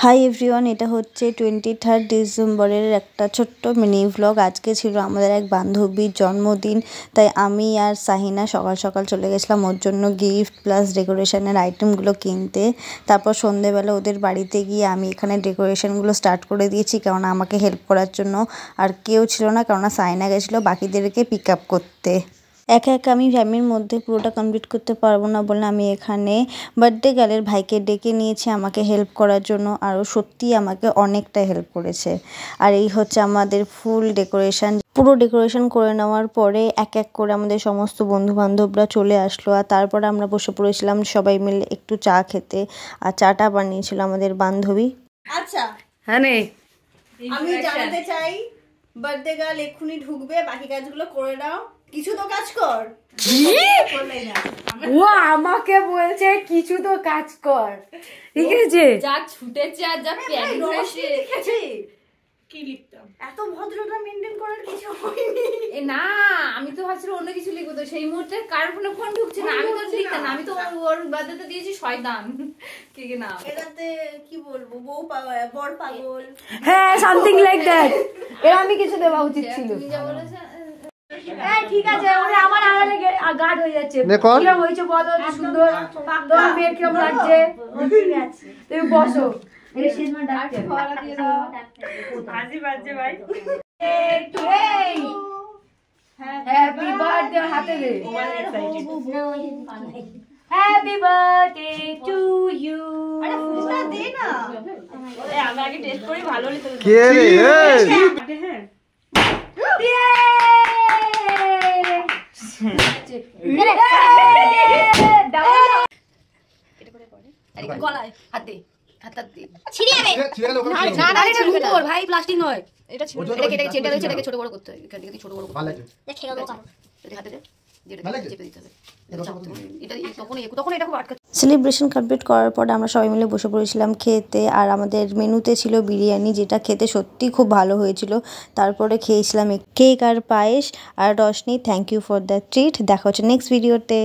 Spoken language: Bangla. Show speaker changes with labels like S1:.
S1: হাই এভরিওয়ান, এটা হচ্ছে 23 ডিসেম্বরের একটা ছোট্ট মিনি ভ্লগ। আজকে ছিল আমাদের এক বান্ধবীর জন্মদিন, তাই আমি আর সাহিনা সকাল সকাল চলে গেছিলাম ওর জন্য গিফট প্লাস ডেকোরেশনের আইটেমগুলো কিনতে। তারপর সন্ধেবেলা ওদের বাড়িতে গিয়ে আমি এখানে ডেকোরেশনগুলো স্টার্ট করে দিয়েছি, কেননা আমাকে হেল্প করার জন্য আর কেউ ছিল না, কেননা সাহিনা গেছিলো বাকিদেরকে পিক আপ করতে। একা একা আমি ফ্যামিলির মধ্যে পুরোটা কমপ্লিট করতে পারবো না বলে আমি এখানে বার্থডে গার্লের ভাইকে ডেকে নিয়েছি আমাকে হেল্প করার জন্য, আরও সত্যিই আমাকে অনেকটা হেল্প করেছে। আর এই হচ্ছে আমাদের ফুল ডেকোরেশন। পুরো ডেকোরেশন করে নেওয়ার পরে এক এক করে আমাদের সমস্ত বন্ধু বান্ধবরা চলে আসলো, আর তারপরে আমরা বসে পড়েছিলাম সবাই মিলে একটু চা খেতে। আর চাটা বানিয়েছিল আমাদের বান্ধবী।
S2: আচ্ছা
S3: হ্যাঁ,
S2: আমি জানাতে চাই বার্থডে গার্ল এক্ষুনি ঢুকবে, বাকি কাজগুলো করে নাও। কিছু তো কাজ কর।
S3: ও আমাকে বলছে কিছু তো কাজ কর, ঠিক আছে?
S4: যা ছুটেছে আর যা প্যানিক হয়েছে
S2: কি লিখতাম, এত ভদ্রতা মেইনটেইন করার কিছু হয়নি।
S4: না, আমি তো ভাবছিলাম অন্য কিছু লিখবো, তো সেই মুহূর্তে কার ফোন ঢুকছে না, আমি তো লিখতাম না, আমি তো ওর বার্থডেতে দিয়েছি শয়তান কি না,
S2: এটাতে কি বলবো, বউ পাগল বর পাগল,
S3: হ্যাঁ সামথিং লাইক দ্যাট। এর আমি কিছু দেওয়া উচিত ছিল।
S4: তুমি যা বলেছো
S3: ঠিক আছে, ওরে আমার আড়ালে গার্ড হয়ে যাচ্ছে। কিরম হয়েছে বলো, সুন্দর তোমার মেয়ের কিরম লাগছে? ঠিক আছে, তুমি বসো। হ্যাপি বার্থডে, হাতে দে। Happy birthday to you.
S2: আরে ফুলটা দে না, আমি আগে টেস্ট করি, ভালো হলে তো
S5: কে রে
S4: গলায় হাত দে, হাত দে
S5: ছিড়ে যাবে
S4: না না, এটা রুপোর ভাই, প্লাস্টিক নয়। এটা এটাকে ছোট বড় করতে হয়, এটাকে ছোট বড় করতে
S5: ভালো
S4: হয়।
S5: লাগছে
S4: দেখে গেল কারণ এটা হাতে দে, যেটা
S5: ভালো লাগছে
S4: চেপে দিতে হবে। এটা তখন এটা খুব আটকা।
S1: সেলিব্রেশন কমপ্লিট করার পরে আমরা সবাই মিলে বসে পড়েছিলাম খেতে, আর আমাদের মেনুতে ছিল বিরিয়ানি, যেটা খেতে সত্যি খুব ভালো হয়েছিল। তারপরে খেয়েছিলাম কেক আর পায়েস। আর Roshni, thank you for the treat. দেখা হচ্ছে নেক্সট ভিডিওতে।